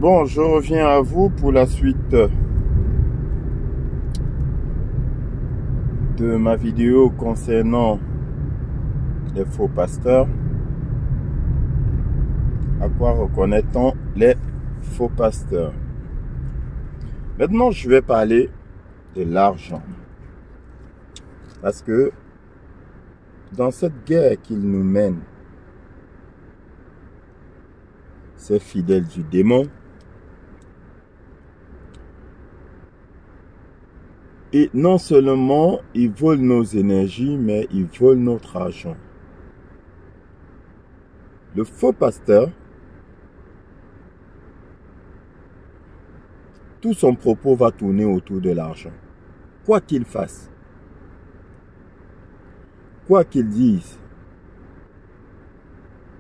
Bon, je reviens à vous pour la suite de ma vidéo concernant les faux pasteurs. À quoi reconnaît-on les faux pasteurs? Maintenant, je vais parler de l'argent. Parce que dans cette guerre qu'il nous mène, ces fidèles du démon, et non seulement ils volent nos énergies, mais ils volent notre argent. Le faux pasteur, tout son propos va tourner autour de l'argent. Quoi qu'il fasse, quoi qu'il dise,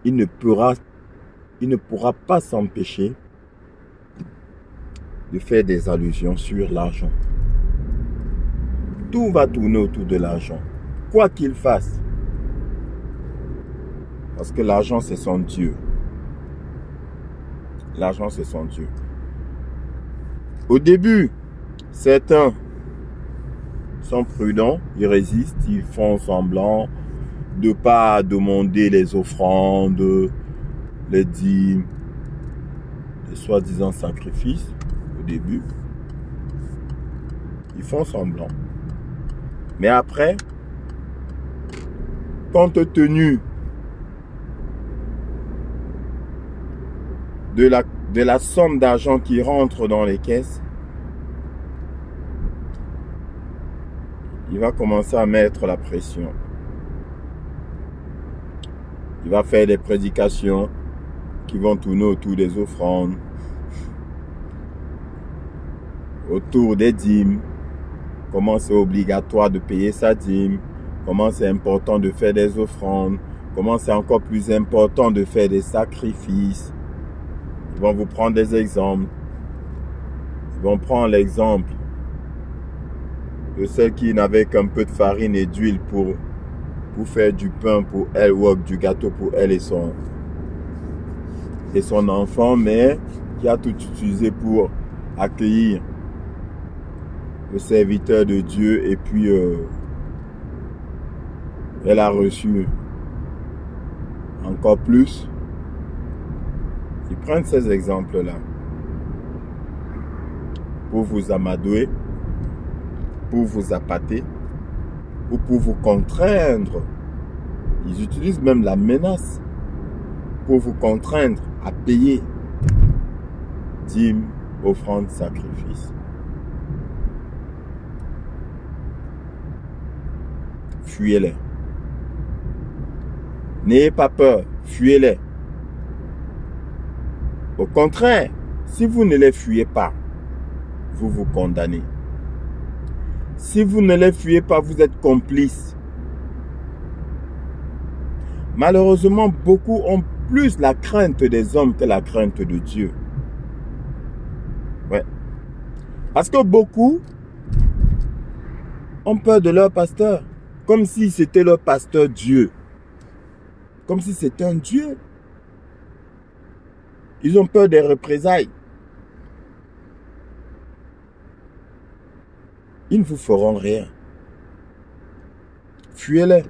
il ne pourra pas s'empêcher de faire des allusions sur l'argent. Tout va tourner autour de l'argent, quoi qu'il fasse. Parce que l'argent, c'est son Dieu. L'argent, c'est son Dieu. Au début, certains sont prudents, ils résistent, ils font semblant de ne pas demander les offrandes, les dîmes, les soi-disant sacrifices. Au début, ils font semblant. Mais après, compte tenu de la somme d'argent qui rentre dans les caisses, il va commencer à mettre la pression. Il va faire des prédications qui vont tourner autour des offrandes, autour des dîmes. Comment c'est obligatoire de payer sa dîme, comment c'est important de faire des offrandes, comment c'est encore plus important de faire des sacrifices. Ils vont vous prendre des exemples. Ils vont prendre l'exemple de celle qui n'avait qu'un peu de farine et d'huile pour faire du pain pour elle ou du gâteau pour elle et son enfant, mais qui a tout utilisé pour accueillir le serviteur de Dieu, et puis elle a reçu encore plus. Ils prennent ces exemples-là pour vous amadouer, pour vous appâter ou pour vous contraindre. Ils utilisent même la menace pour vous contraindre à payer dîmes, offrandes, sacrifices. Fuyez-les. N'ayez pas peur, fuyez-les. Au contraire, si vous ne les fuyez pas, vous vous condamnez. Si vous ne les fuyez pas, vous êtes complices. Malheureusement, beaucoup ont plus la crainte des hommes que la crainte de Dieu. Ouais. Parce que beaucoup ont peur de leur pasteur. Comme si c'était leur pasteur Dieu. Comme si c'était un Dieu. Ils ont peur des représailles. Ils ne vous feront rien. Fuyez-les.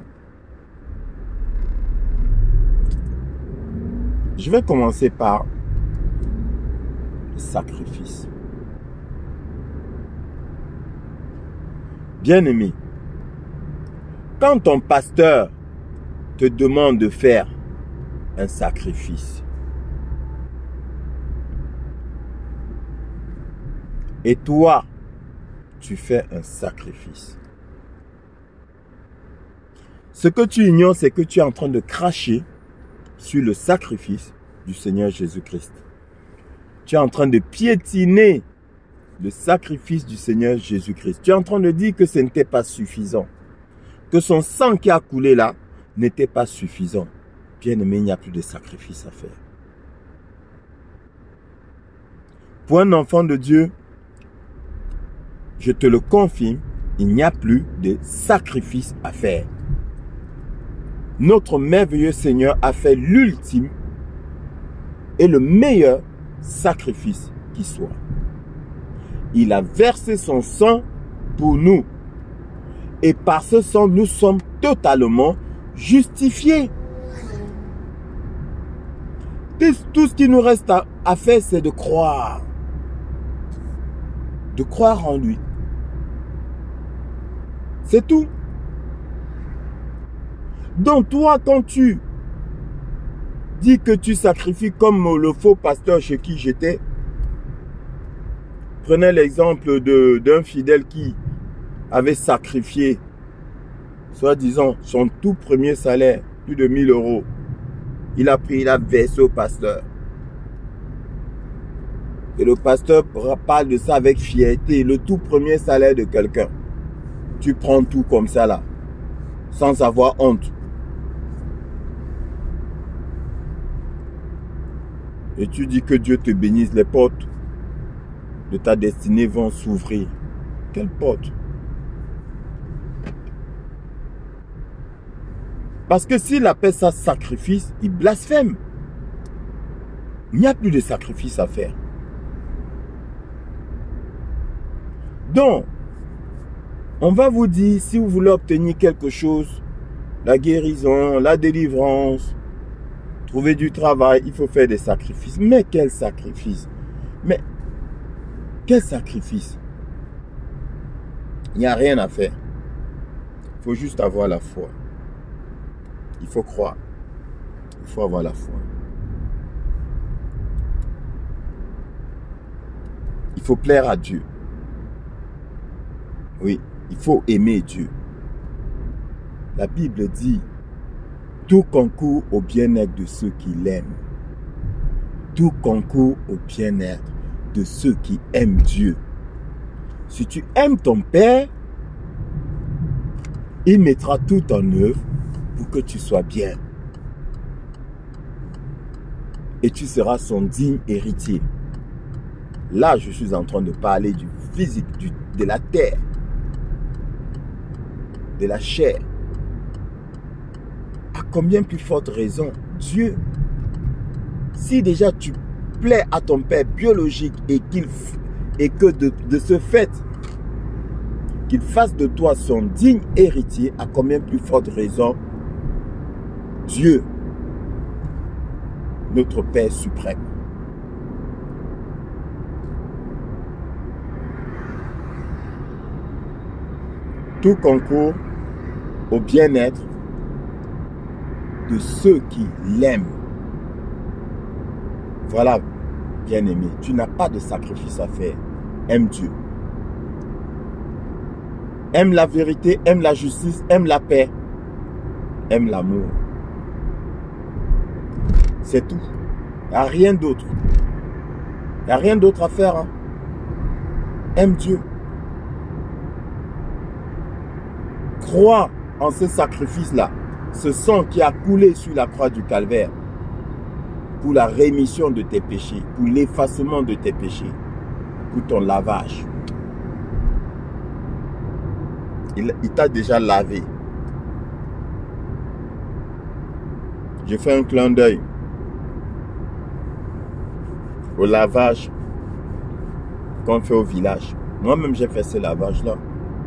Je vais commencer par le sacrifice. Bien-aimé, quand ton pasteur te demande de faire un sacrifice, et toi, tu fais un sacrifice, ce que tu ignores, c'est que tu es en train de cracher sur le sacrifice du Seigneur Jésus-Christ. Tu es en train de piétiner le sacrifice du Seigneur Jésus-Christ. Tu es en train de dire que ce n'était pas suffisant. Que son sang qui a coulé là n'était pas suffisant. Bien-aimé, il n'y a plus de sacrifice à faire. Pour un enfant de Dieu, je te le confirme, il n'y a plus de sacrifice à faire. Notre merveilleux Seigneur a fait l'ultime et le meilleur sacrifice qui soit. Il a versé son sang pour nous. Et par ce sang, nous sommes totalement justifiés. Tout ce qui nous reste à faire, c'est de croire. De croire en lui. C'est tout. Donc toi, quand tu dis que tu sacrifies comme le faux pasteur chez qui j'étais, prenez l'exemple d'un fidèle qui avait sacrifié, soi-disant, son tout premier salaire, plus de 1000 €. Il a pris, il a versé au pasteur. Et le pasteur parle de ça avec fierté, le tout premier salaire de quelqu'un. Tu prends tout comme ça là, sans avoir honte. Et tu dis que Dieu te bénisse, les portes de ta destinée vont s'ouvrir. Quelle porte? Parce que s'il appelle ça sacrifice, il blasphème. Il n'y a plus de sacrifice à faire. Donc, on va vous dire, si vous voulez obtenir quelque chose, la guérison, la délivrance, trouver du travail, il faut faire des sacrifices. Mais quel sacrifice? Mais quel sacrifice? Il n'y a rien à faire. Il faut juste avoir la foi. Il faut croire. Il faut avoir la foi. Il faut plaire à Dieu. Oui, il faut aimer Dieu. La Bible dit, tout concourt au bien-être de ceux qui l'aiment. Tout concourt au bien-être de ceux qui aiment Dieu. Si tu aimes ton Père, il mettra tout en œuvre pour que tu sois bien. Et tu seras son digne héritier. Là, je suis en train de parler du physique, de la terre, de la chair. À combien plus forte raison, Dieu, si déjà tu plais à ton Père biologique et que de ce fait, qu'il fasse de toi son digne héritier, à combien plus forte raison, Dieu, notre Père suprême. Tout concourt au bien-être de ceux qui l'aiment. Voilà, bien-aimé, tu n'as pas de sacrifice à faire. Aime Dieu. Aime la vérité, aime la justice, aime la paix, aime l'amour. C'est tout. Il n'y a rien d'autre. Il n'y a rien d'autre à faire. Hein. Aime Dieu. Crois en ce sacrifice-là. Ce sang qui a coulé sur la croix du calvaire. Pour la rémission de tes péchés. Pour l'effacement de tes péchés. Pour ton lavage. Il t'a déjà lavé. J'ai fait un clin d'œil au lavage qu'on fait au village. Moi-même, j'ai fait ce lavage-là.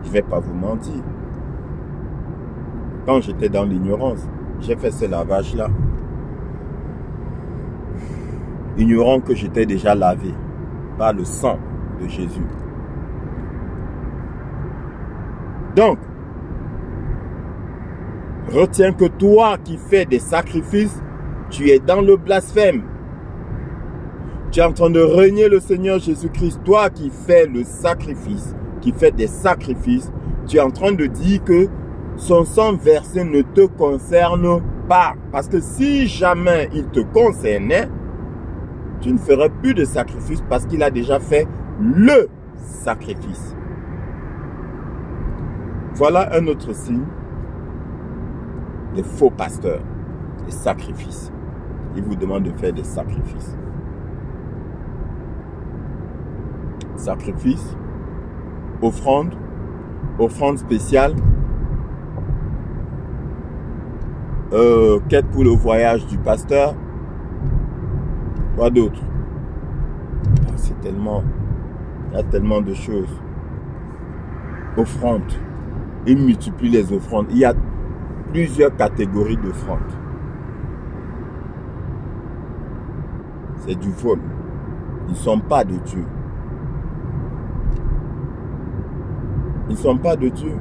Je ne vais pas vous mentir. Quand j'étais dans l'ignorance, j'ai fait ce lavage-là. Ignorant que j'étais déjà lavé par le sang de Jésus. Donc, retiens que toi qui fais des sacrifices, tu es dans le blasphème. Tu es en train de renier le Seigneur Jésus-Christ. Toi qui fais le sacrifice, qui fais des sacrifices, tu es en train de dire que son sang versé ne te concerne pas. Parce que si jamais il te concernait, tu ne ferais plus de sacrifice parce qu'il a déjà fait le sacrifice. Voilà un autre signe des faux pasteurs, des sacrifices. Ils vous demandent de faire des sacrifices. Sacrifice, offrande, offrande spéciale, quête pour le voyage du pasteur, quoi d'autre? c'est tellement... Il y a tellement de choses. Offrande. Il multiplie les offrandes. Il y a plusieurs catégories d'offrandes. C'est du vol. Ils ne sont pas de Dieu. Ils ne sont pas de Dieu.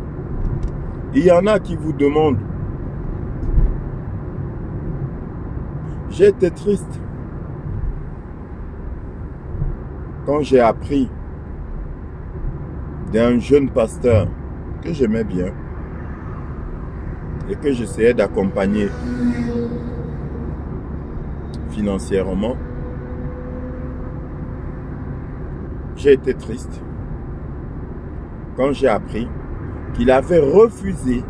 Il y en a qui vous demandent. J'ai été triste quand j'ai appris d'un jeune pasteur que j'aimais bien et que j'essayais d'accompagner financièrement. J'ai été triste quand j'ai appris qu'il avait refusé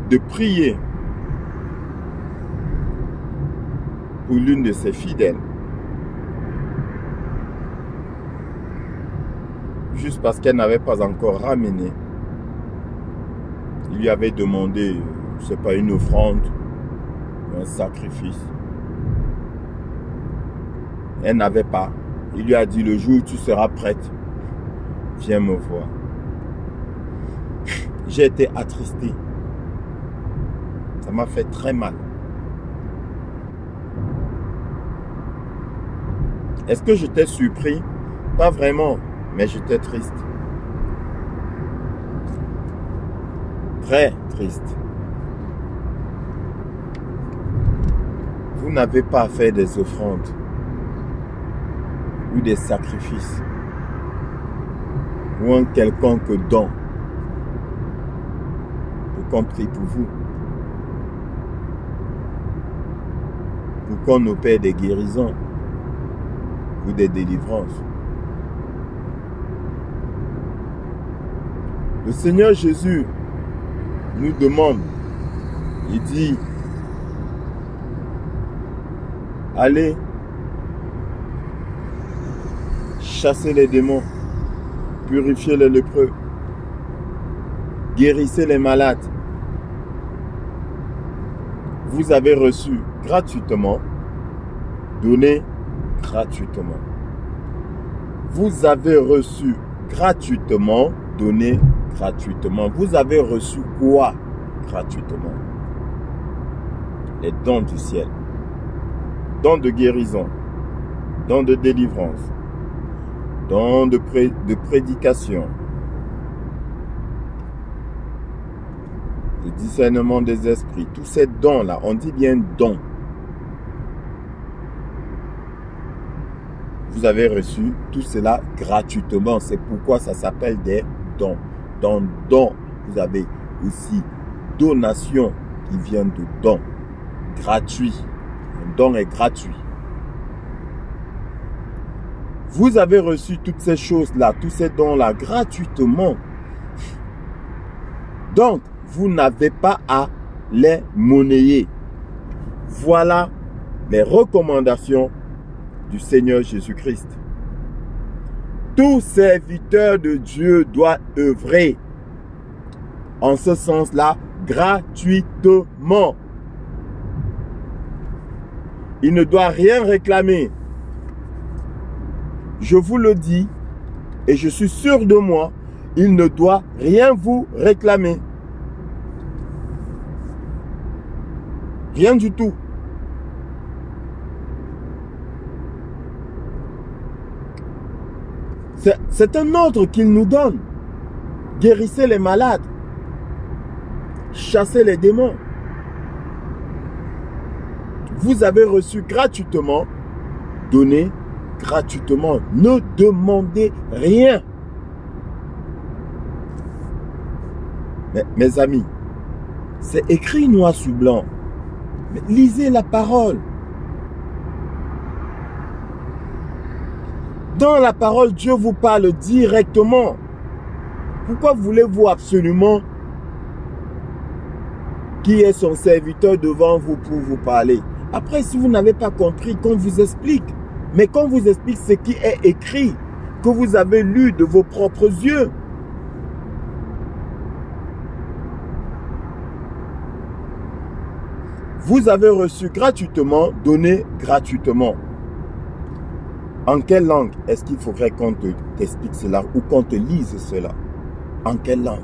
de prier pour l'une de ses fidèles juste parce qu'elle n'avait pas encore ramené. Il lui avait demandé, c'est pas une offrande, un sacrifice. Elle n'avait pas. Il lui a dit, le jour où tu seras prête, viens me voir. J'ai été attristé. Ça m'a fait très mal. Est-ce que j'étais surpris? Pas vraiment, mais j'étais triste. Très triste. Vous n'avez pas à faire des offrandes ou des sacrifices ou un quelconque don pour qu'on prie pour vous, pour qu'on opère des guérisons ou des délivrances. Le Seigneur Jésus nous demande, il dit, allez chasser les démons, purifier les lépreux, guérissez les malades. Vous avez reçu gratuitement, donnez gratuitement. Vous avez reçu gratuitement, donnez gratuitement. Vous avez reçu quoi gratuitement? Les dons du ciel, dons de guérison, dons de délivrance, dons de prédication, de discernement des esprits. Tous ces dons-là, on dit bien dons. Vous avez reçu tout cela gratuitement. C'est pourquoi ça s'appelle des dons. Dans don, vous avez aussi donation qui vient de don. Gratuit. Un don est gratuit. Vous avez reçu toutes ces choses-là, tous ces dons-là gratuitement. Donc, vous n'avez pas à les monnayer. Voilà les recommandations du Seigneur Jésus-Christ. Tout serviteur de Dieu doit œuvrer en ce sens-là gratuitement. Il ne doit rien réclamer. Je vous le dis et je suis sûr de moi, il ne doit rien vous réclamer. Rien du tout. C'est un ordre qu'il nous donne. Guérissez les malades. Chassez les démons. Vous avez reçu gratuitement. Donnez gratuitement. Ne demandez rien. Mais, mes amis, c'est écrit noir sur blanc. Mais lisez la parole. Dans la parole, Dieu vous parle directement. Pourquoi voulez-vous absolument qui est son serviteur devant vous pour vous parler? Après, si vous n'avez pas compris, qu'on vous explique. Mais qu'on vous explique ce qui est écrit, que vous avez lu de vos propres yeux. Vous avez reçu gratuitement, donné gratuitement. En quelle langue est-ce qu'il faudrait qu'on t'explique cela ou qu'on te lise cela? En quelle langue?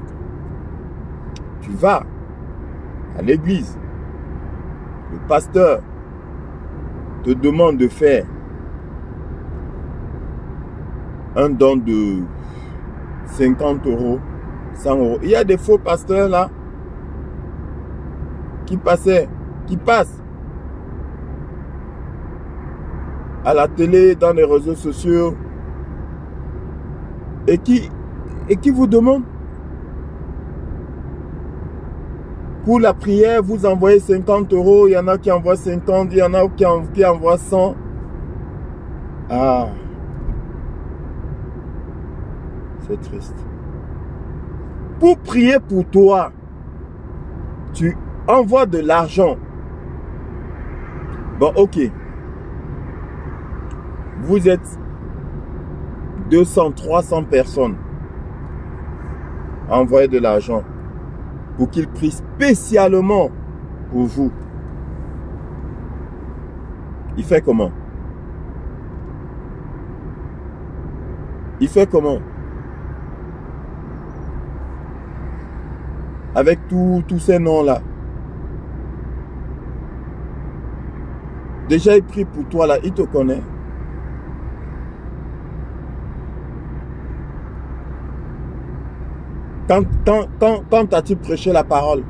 Tu vas à l'église. Le pasteur te demande de faire un don de 50 euros, 100 euros. Il y a des faux pasteurs là qui passent à la télé, dans les réseaux sociaux et qui vous demandent pour la prière, vous envoyez 50 euros, il y en a qui envoient 50, il y en a qui envoient 100. Ah, c'est triste. Pour prier pour toi, tu envoies de l'argent. Bon, ok. Vous êtes 200, 300 personnes à envoyer de l'argent pour qu'il prie spécialement pour vous. Il fait comment? Il fait comment? Avec tous ces noms-là. Déjà, il prie pour toi là, il te connaît. Quand as-tu prêché la parole?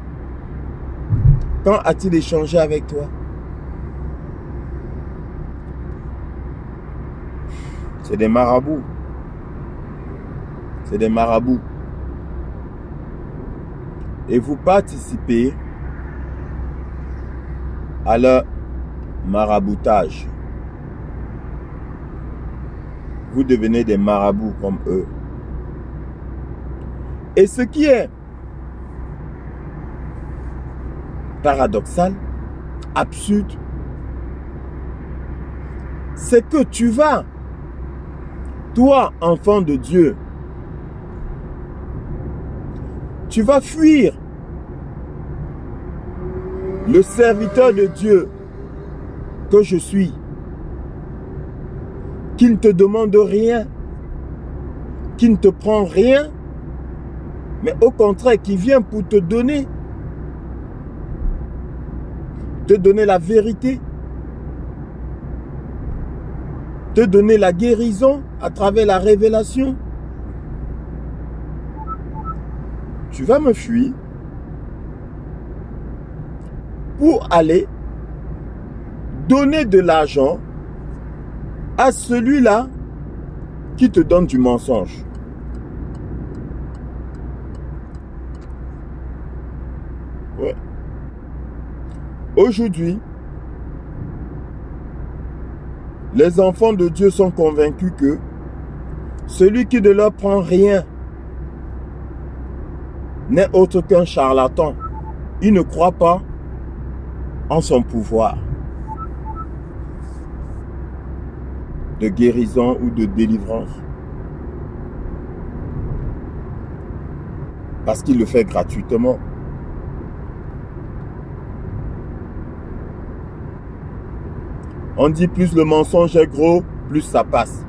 Quand a-t-il échangé avec toi? C'est des marabouts. C'est des marabouts. Et vous participez à leur maraboutage. Vous devenez des marabouts comme eux. Et ce qui est paradoxal, absurde, c'est que tu vas, toi, enfant de Dieu, tu vas fuir le serviteur de Dieu que je suis, qui ne te demande rien, qui ne te prend rien, mais au contraire, qui vient pour te donner la vérité, te donner la guérison à travers la révélation. Tu vas me fuir pour aller donner de l'argent à celui-là qui te donne du mensonge. Ouais. Aujourd'hui, les enfants de Dieu sont convaincus que celui qui ne leur prend rien n'est autre qu'un charlatan. Il ne croit pas en son pouvoir de guérison ou de délivrance. Parce qu'il le fait gratuitement. On dit plus le mensonge est gros, plus ça passe.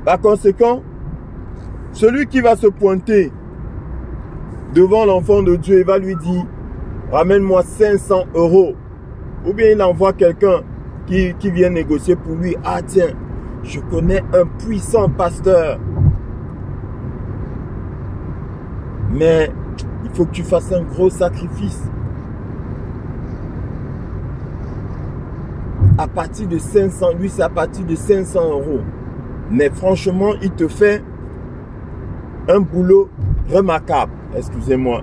Par conséquent, celui qui va se pointer devant l'enfant de Dieu, il va lui dire, ramène-moi 500 euros. Ou bien il envoie quelqu'un qui vient négocier pour lui. Ah tiens, je connais un puissant pasteur. Mais il faut que tu fasses un gros sacrifice. À partir de 500, lui c'est à partir de 500 euros. Mais franchement, il te fait un boulot remarquable. Excusez-moi.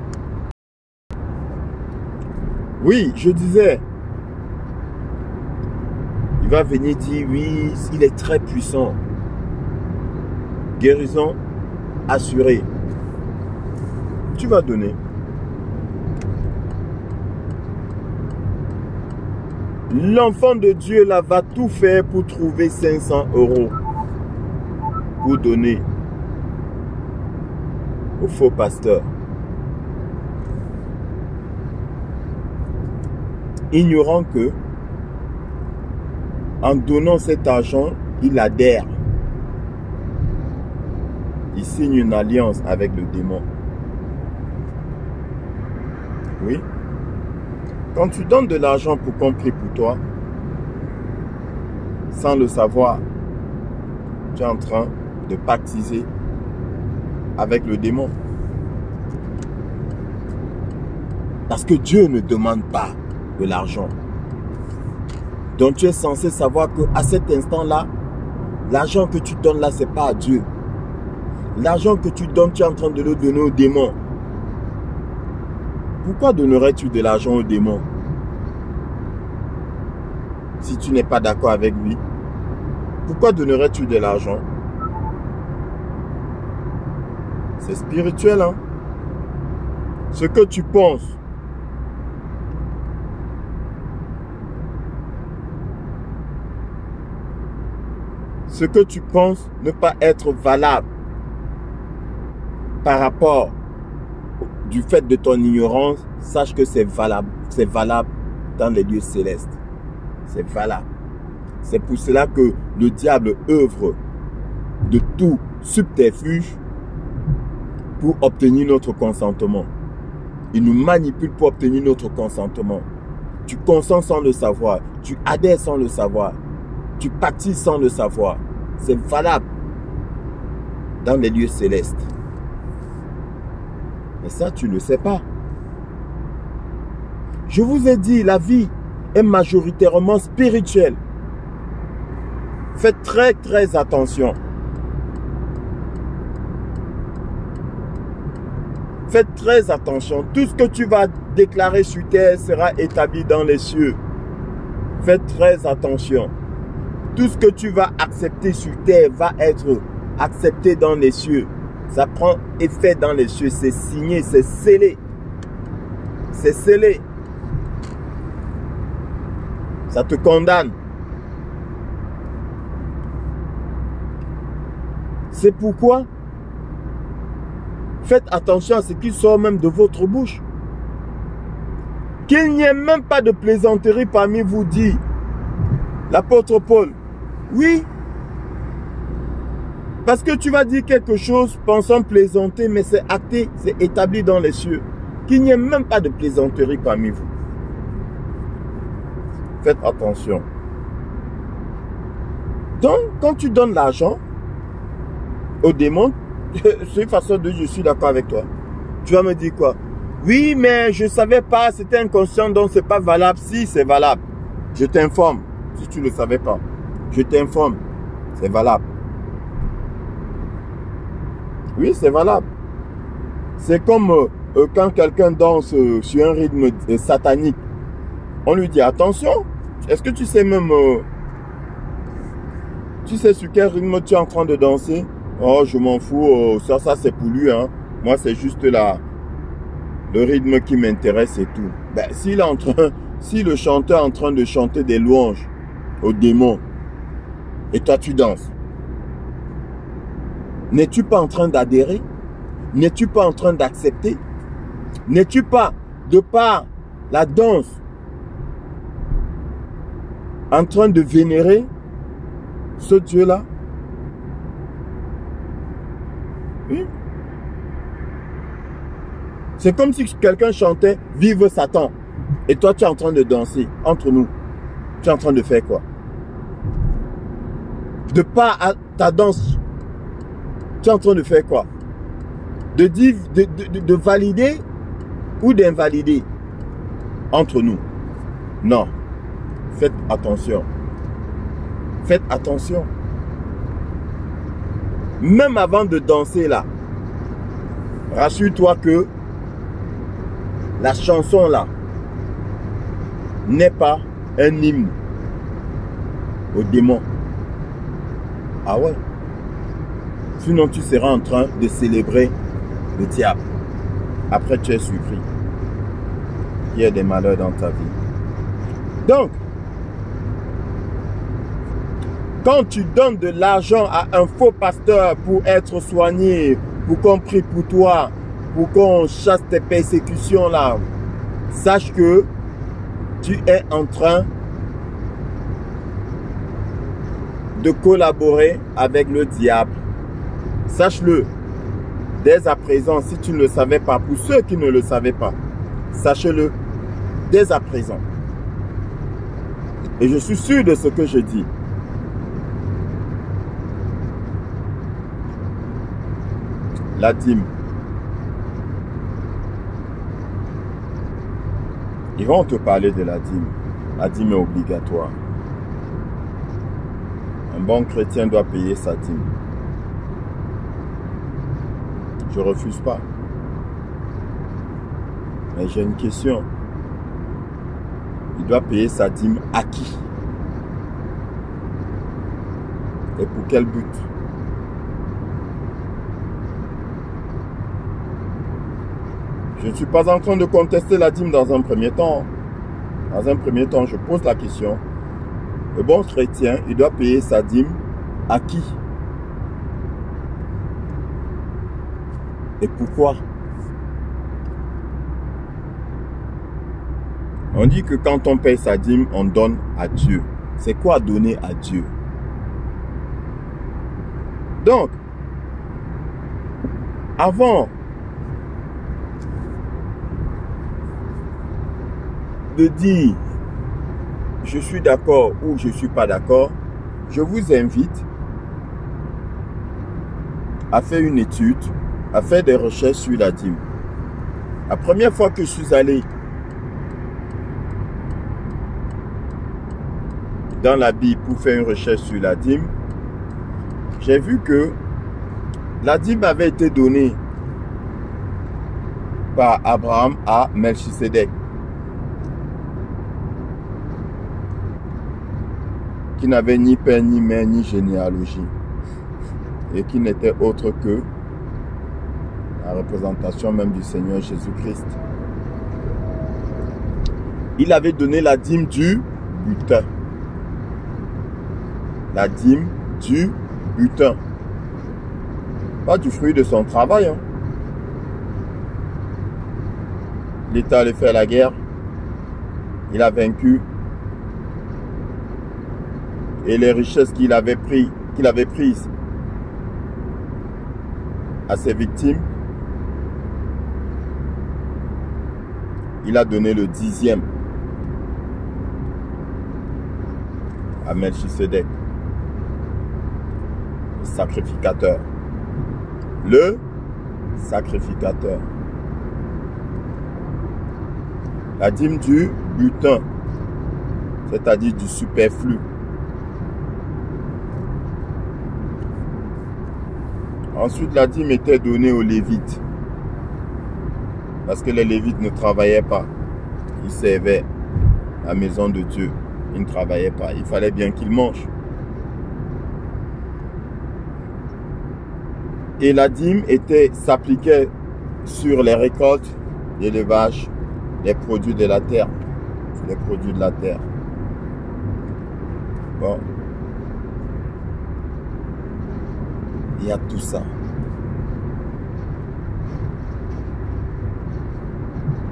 Oui, je disais, il va venir dire, oui, il est très puissant. Guérison assurée. Tu vas donner. L'enfant de Dieu là va tout faire pour trouver 500 euros. Pour donner au faux pasteur. ignorant que en donnant cet argent, il adhère. Il signe une alliance avec le démon. Oui. Quand tu donnes de l'argent pour qu'on prie pour toi, sans le savoir, tu es en train de pactiser avec le démon. Parce que Dieu ne demande pas de l'argent. Donc tu es censé savoir qu'à cet instant-là, l'argent que tu donnes là, ce n'est pas à Dieu. L'argent que tu donnes, tu es en train de le donner au démon. Pourquoi donnerais-tu de l'argent au démon si tu n'es pas d'accord avec lui? Pourquoi donnerais-tu de l'argent? C'est spirituel, hein? Ce que tu penses. Ce que tu penses ne pas être valable par rapport du fait de ton ignorance, sache que c'est valable. C'est valable dans les lieux célestes. C'est valable. C'est pour cela que le diable œuvre de tout subterfuge pour obtenir notre consentement. Il nous manipule pour obtenir notre consentement. Tu consens sans le savoir. Tu adhères sans le savoir. Tu pâtis sans le savoir. C'est valable dans les lieux célestes. Et ça, tu ne le sais pas. Je vous ai dit, la vie est majoritairement spirituelle. Faites très attention. Faites très attention. Tout ce que tu vas déclarer sur terre sera établi dans les cieux. Faites très attention. Tout ce que tu vas accepter sur terre va être accepté dans les cieux. Ça prend effet dans les cieux. C'est signé, c'est scellé. C'est scellé. Ça te condamne. C'est pourquoi faites attention à ce qui sort même de votre bouche. Qu'il n'y ait même pas de plaisanterie parmi vous, dit l'apôtre Paul. Oui. Parce que tu vas dire quelque chose pensant plaisanter, mais c'est acté, c'est établi dans les cieux. Qu'il n'y ait même pas de plaisanterie parmi vous. Faites attention. Donc, quand tu donnes l'argent au démon, c'est une façon de je suis d'accord avec toi. Tu vas me dire quoi? Oui, mais je ne savais pas, c'était inconscient, donc c'est pas valable. Si, c'est valable. Je t'informe, si tu ne le savais pas. Je t'informe, c'est valable. Oui, c'est valable. C'est comme quand quelqu'un danse sur un rythme satanique. On lui dit attention. Est-ce que tu sais même... tu sais sur quel rythme tu es en train de danser? Oh, je m'en fous. Ça c'est pour lui. Hein. Moi, c'est juste le rythme qui m'intéresse et tout. Ben, si le chanteur est en train de chanter des louanges au démon et toi, tu danses, n'es-tu pas en train d'adhérer? N'es-tu pas en train d'accepter? N'es-tu pas, de par la danse, en train de vénérer ce Dieu-là? Oui. C'est comme si quelqu'un chantait « Vive Satan » et toi, tu es en train de danser entre nous. Tu es en train de faire quoi? De par ta danse, tu es en train de faire quoi? De dire, de valider ou d'invalider entre nous? Non. Faites attention. Faites attention. Même avant de danser là, rassure-toi que la chanson là n'est pas un hymne au démon. Ah ouais. Sinon tu seras en train de célébrer le diable. Après tu es surpris. Il y a des malheurs dans ta vie. Donc, quand tu donnes de l'argent à un faux pasteur pour être soigné, pour qu'on prie pour toi, pour qu'on chasse tes persécutions là, sache que tu es en train de collaborer avec le diable. Sache-le. Dès à présent, si tu ne le savais pas, pour ceux qui ne le savaient pas, sache-le dès à présent. Et je suis sûr de ce que je dis. La dîme. Ils vont te parler de la dîme. La dîme est obligatoire. Un bon chrétien doit payer sa dîme. Je ne refuse pas. Mais j'ai une question. Il doit payer sa dîme à qui? Et pour quel but? Je ne suis pas en train de contester la dîme dans un premier temps. Dans un premier temps, je pose la question. Le bon chrétien, il doit payer sa dîme à qui? Et pourquoi? On dit que quand on paye sa dîme, on donne à Dieu. C'est quoi donner à Dieu? Donc, avant de dire je suis d'accord ou je ne suis pas d'accord, je vous invite à faire une étude, à faire des recherches sur la dîme. La première fois que je suis allé dans la Bible pour faire une recherche sur la dîme, j'ai vu que la dîme avait été donnée par Abraham à Melchisedec, qui n'avait ni père, ni mère, ni généalogie, et qui n'était autre que la représentation même du Seigneur Jésus-Christ. Il avait donné la dîme du butin. La dîme du butin. Pas du fruit de son travail. Hein. Il était allé faire la guerre. Il a vaincu. Et les richesses qu'il avait prises à ses victimes, il a donné le 10e à Melchisedec, le sacrificateur. Le sacrificateur. La dîme du butin, c'est-à-dire du superflu. Ensuite, la dîme était donnée aux Lévites. Parce que les Lévites ne travaillaient pas. Ils servaient la maison de Dieu. Ils ne travaillaient pas. Il fallait bien qu'ils mangent. Et la dîme s'appliquait sur les récoltes, l'élevage, les produits de la terre. Sur les produits de la terre. Bon. Il y a tout ça.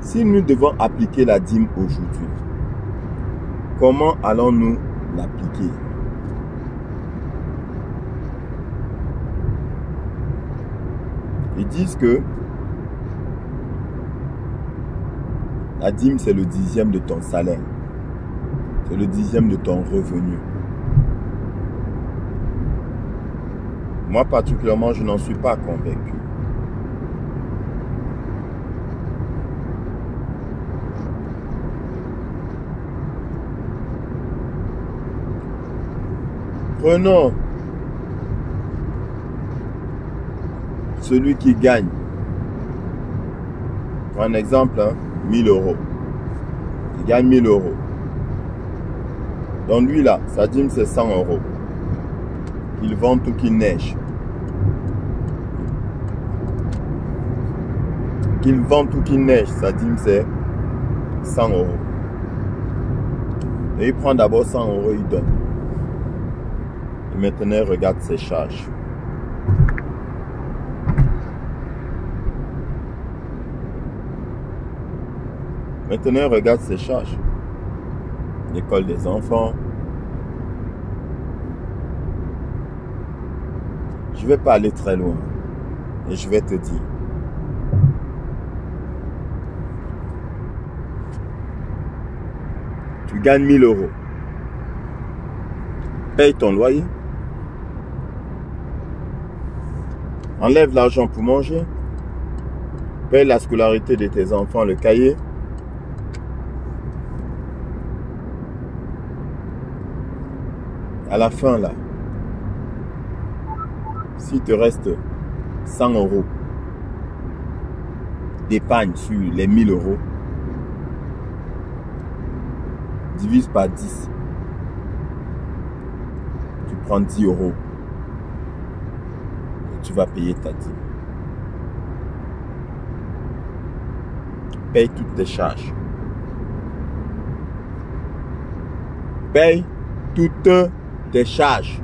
Si nous devons appliquer la dîme aujourd'hui, comment allons-nous l'appliquer? Ils disent que la dîme, c'est le 10e de ton salaire. C'est le 10e de ton revenu. Moi, particulièrement, je n'en suis pas convaincu. Prenons celui qui gagne. Pour un exemple, 1000 euros. Il gagne 1000 euros. Donc lui là, sa dîme c'est 100 euros. Il vend tout qu'il neige. Qu'il vend tout qu'il neige, sa dîme c'est 100 euros. Et il prend d'abord 100 euros, il donne. Et maintenant, il regarde ses charges. Maintenant, il regarde ses charges. l'école des enfants. Je ne vais pas aller très loin. Et je vais te dire. Tu gagnes 1000 €. Paye ton loyer. Enlève l'argent pour manger. Paye la scolarité de tes enfants, le cahier. À la fin, là, s'il te reste 100 € d'épargne sur les 1000 €, divise par 10. Tu prends 10 € et tu vas payer ta dîme. Paye toutes tes charges. Paye toutes tes charges.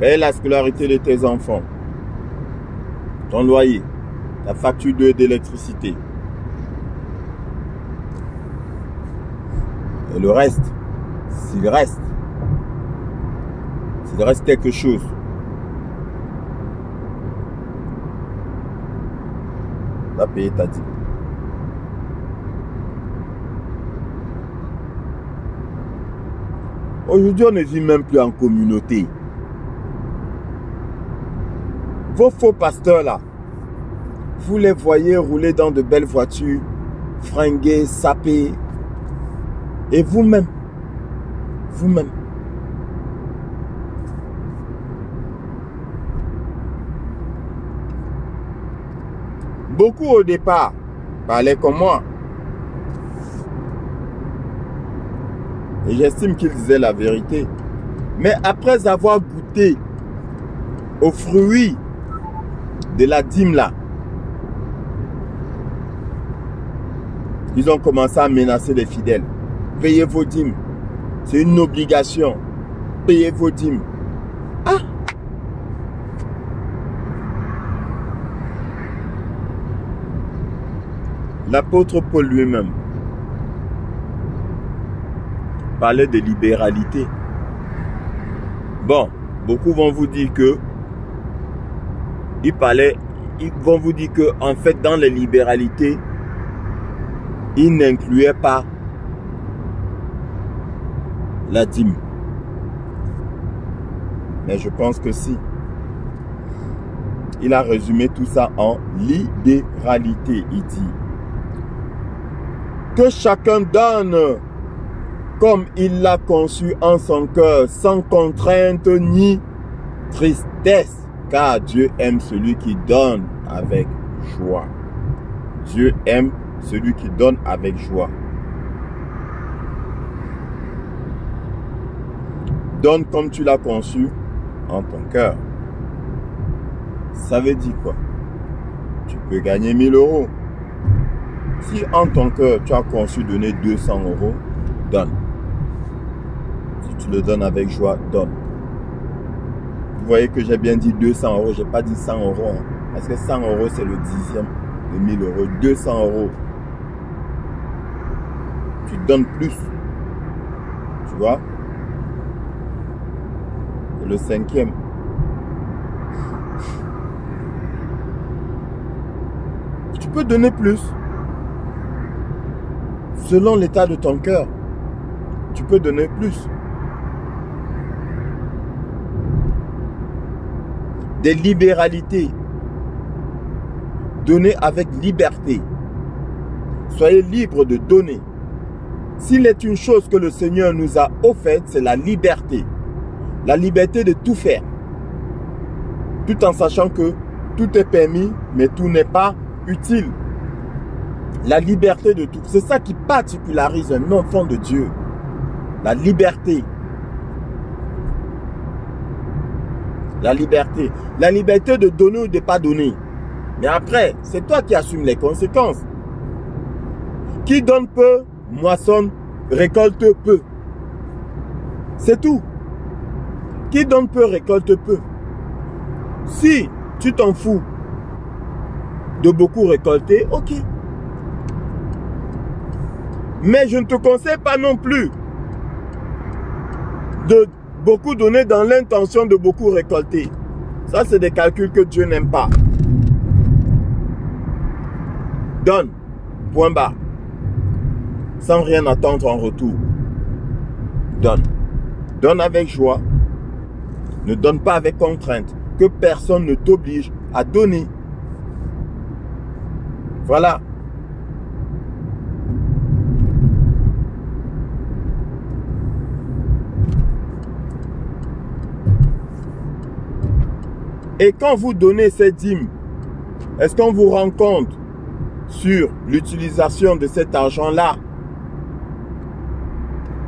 Paye la scolarité de tes enfants. Ton loyer. Ta facture d'électricité. Et le reste, s'il reste quelque chose, va payer ta dîme. Aujourd'hui, on ne vit même plus en communauté. Vos faux pasteurs là, vous les voyez rouler dans de belles voitures, fringuer, saper. Et vous-même, beaucoup au départ parlaient comme moi. Et j'estime qu'ils disaient la vérité. Mais après avoir goûté aux fruits de la dîme là, ils ont commencé à menacer les fidèles. Payez vos dîmes. C'est une obligation. Payez vos dîmes. Ah! L'apôtre Paul lui-même parlait de libéralité. Bon, beaucoup vont vous dire que ils vont vous dire que en fait dans les libéralités, il n'incluait pas la dîme. Mais je pense que si. Il a résumé tout ça en libéralité. Il dit que chacun donne comme il l'a conçu en son cœur, sans contrainte ni tristesse, car Dieu aime celui qui donne avec joie. Dieu aime celui qui donne avec joie. Donne comme tu l'as conçu en ton cœur. Ça veut dire quoi? Tu peux gagner 1000 €. Si en ton cœur, tu as conçu donner 200 €, donne. Si tu le donnes avec joie, donne. Vous voyez que j'ai bien dit 200 €, je n'ai pas dit 100 €. Hein, parce que 100 € c'est le 10e de 1000 €. 200 €. Tu donnes plus. Tu vois? Le 5e. Tu peux donner plus. Selon l'état de ton cœur. Tu peux donner plus. Des libéralités. Donner avec liberté. Soyez libres de donner. S'il est une chose que le Seigneur nous a offerte, c'est la liberté. La liberté de tout faire. Tout en sachant que tout est permis, mais tout n'est pas utile. La liberté de tout. C'est ça qui particularise un enfant de Dieu. La liberté. La liberté. La liberté de donner ou de ne pas donner. Mais après, c'est toi qui assumes les conséquences. Qui donne peu, moissonne, récolte peu. C'est tout. Qui donne peu, récolte peu. Si tu t'en fous de beaucoup récolter, ok. Mais je ne te conseille pas non plus de beaucoup donner dans l'intention de beaucoup récolter. Ça, c'est des calculs que Dieu n'aime pas. Donne, point barre, sans rien attendre en retour. Donne. Donne avec joie. Ne donne pas avec contrainte. Que personne ne t'oblige à donner. Voilà. Et quand vous donnez ces dîmes, est-ce qu'on vous rend compte sur l'utilisation de cet argent-là?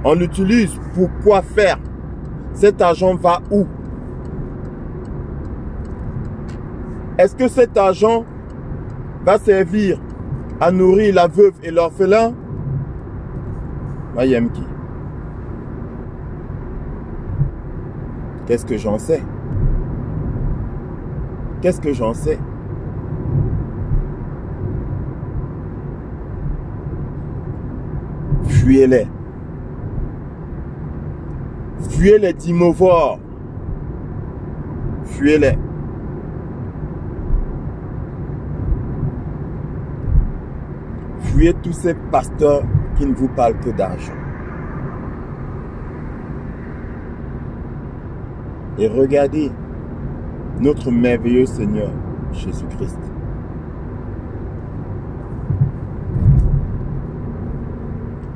On l'utilise pour quoi faire? Cet argent va où? Est-ce que cet argent va servir à nourrir la veuve et l'orphelin? Mayem qui? Qu'est-ce que j'en sais? Qu'est-ce que j'en sais? Fuyez-les. Fuyez les dimovores. Fuyez-les. Fuyez tous ces pasteurs qui ne vous parlent que d'argent. Et regardez notre merveilleux Seigneur Jésus-Christ.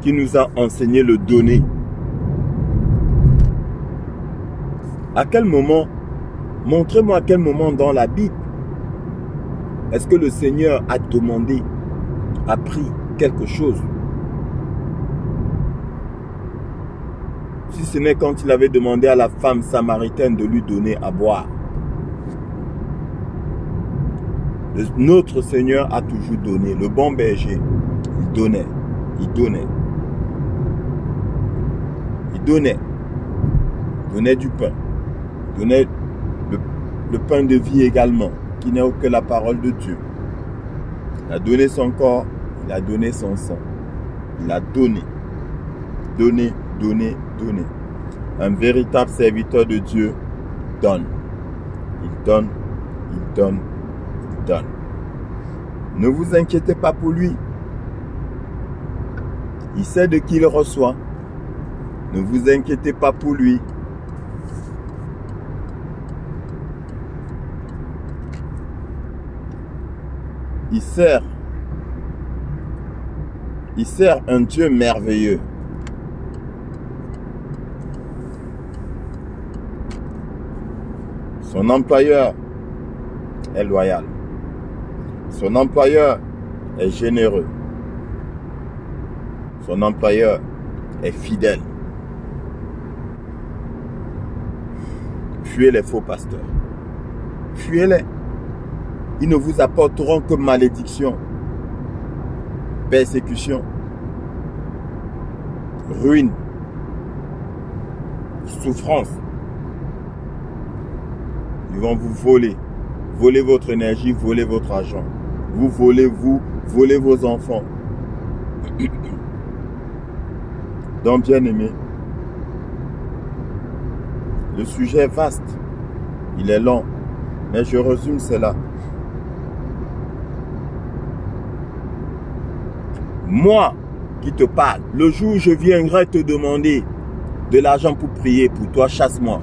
Qui nous a enseigné le donner. À quel moment, montrez-moi à quel moment dans la Bible, est-ce que le Seigneur a demandé, a pris quelque chose? Si ce n'est quand il avait demandé à la femme samaritaine de lui donner à boire. Notre Seigneur a toujours donné. Le bon berger, il donnait. Il donnait. Il donnait. Il donnait du pain. Il donnait le pain de vie également, qui n'est que la parole de Dieu. Il a donné son corps, il a donné son sang. Il a donné. Donné, donné, donné. Un véritable serviteur de Dieu donne. Il donne, il donne, il donne. Ne vous inquiétez pas pour lui. Il sait de qui il reçoit. Ne vous inquiétez pas pour lui. Il sert un Dieu merveilleux. Son employeur est loyal. Son employeur est généreux. Son employeur est fidèle. Fuyez les faux pasteurs. Fuyez-les. Ils ne vous apporteront que malédiction, persécution, ruine, souffrance. Ils vont vous voler. Voler votre énergie, voler votre argent. Vous, voler vos enfants. Donc, bien aimé, le sujet est vaste. Il est long. Mais je résume cela. Moi qui te parle, le jour où je viendrai te demander de l'argent pour prier pour toi, chasse-moi.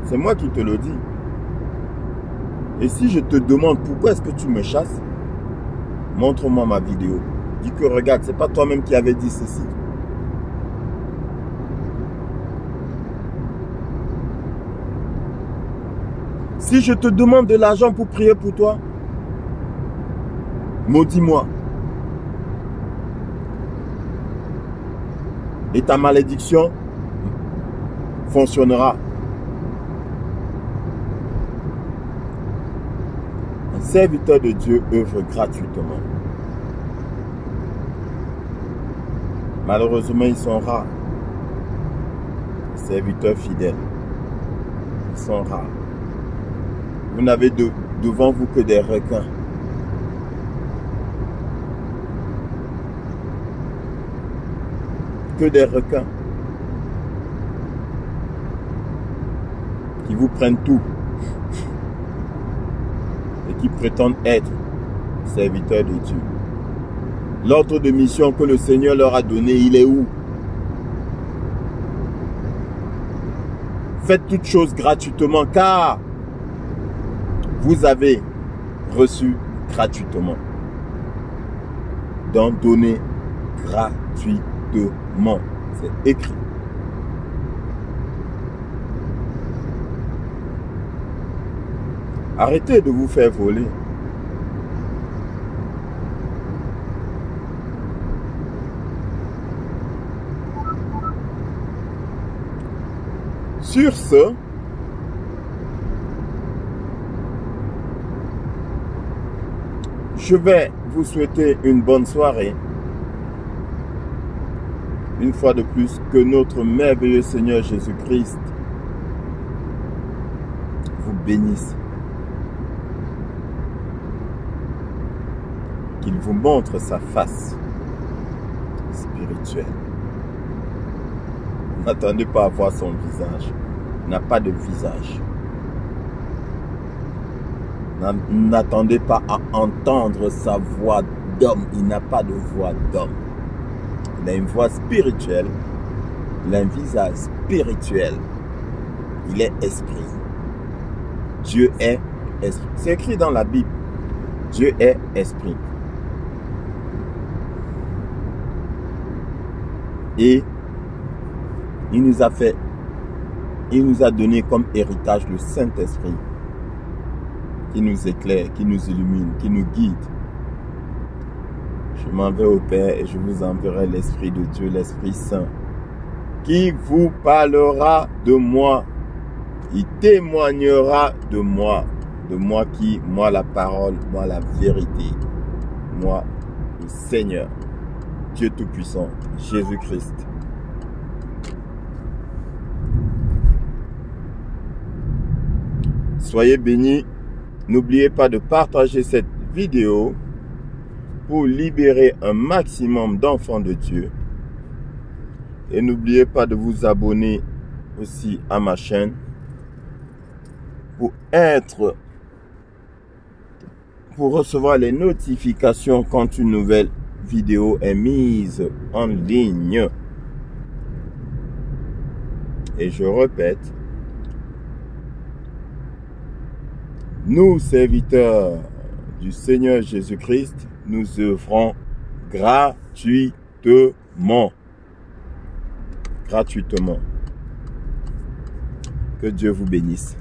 C'est moi qui te le dis. Et si je te demande pourquoi est-ce que tu me chasses, montre-moi ma vidéo. Dis que regarde, c'est pas toi-même qui avais dit ceci. Si je te demande de l'argent pour prier pour toi, maudis-moi. Et ta malédiction fonctionnera. Un serviteur de Dieu œuvre gratuitement. Malheureusement, ils sont rares. Les serviteurs fidèles. Ils sont rares. Vous n'avez devant vous que des requins. que des requins qui vous prennent tout et qui prétendent être serviteurs de Dieu. L'ordre de mission que le Seigneur leur a donné, il est où? Faites toutes choses gratuitement car vous avez reçu gratuitement. Donc donnez gratuitement. C'est écrit. Arrêtez de vous faire voler. Sur ce, je vais vous souhaiter une bonne soirée. Une fois de plus, que notre merveilleux Seigneur Jésus-Christ vous bénisse. Qu'il vous montre sa face spirituelle. N'attendez pas à voir son visage. Il n'a pas de visage. N'attendez pas à entendre sa voix d'homme. Il n'a pas de voix d'homme. Il a une voix spirituelle. Il a un visage spirituel. Il est esprit. Dieu est esprit. C'est écrit dans la Bible. Dieu est esprit. Et il nous a donné comme héritage le Saint-Esprit qui nous éclaire, qui nous illumine, qui nous guide. Je m'en vais au Père et je vous enverrai l'Esprit de Dieu, l'Esprit Saint, qui vous parlera de moi. Il témoignera de moi qui, moi la parole, moi la vérité, moi le Seigneur, Dieu Tout-Puissant, Jésus-Christ. Soyez bénis. N'oubliez pas de partager cette vidéo pour libérer un maximum d'enfants de Dieu. Et n'oubliez pas de vous abonner aussi à ma chaîne pour recevoir les notifications quand une nouvelle vidéo est mise en ligne. Et je répète, nous, serviteurs du Seigneur Jésus-Christ, nous œuvrons gratuitement. Gratuitement. Que Dieu vous bénisse.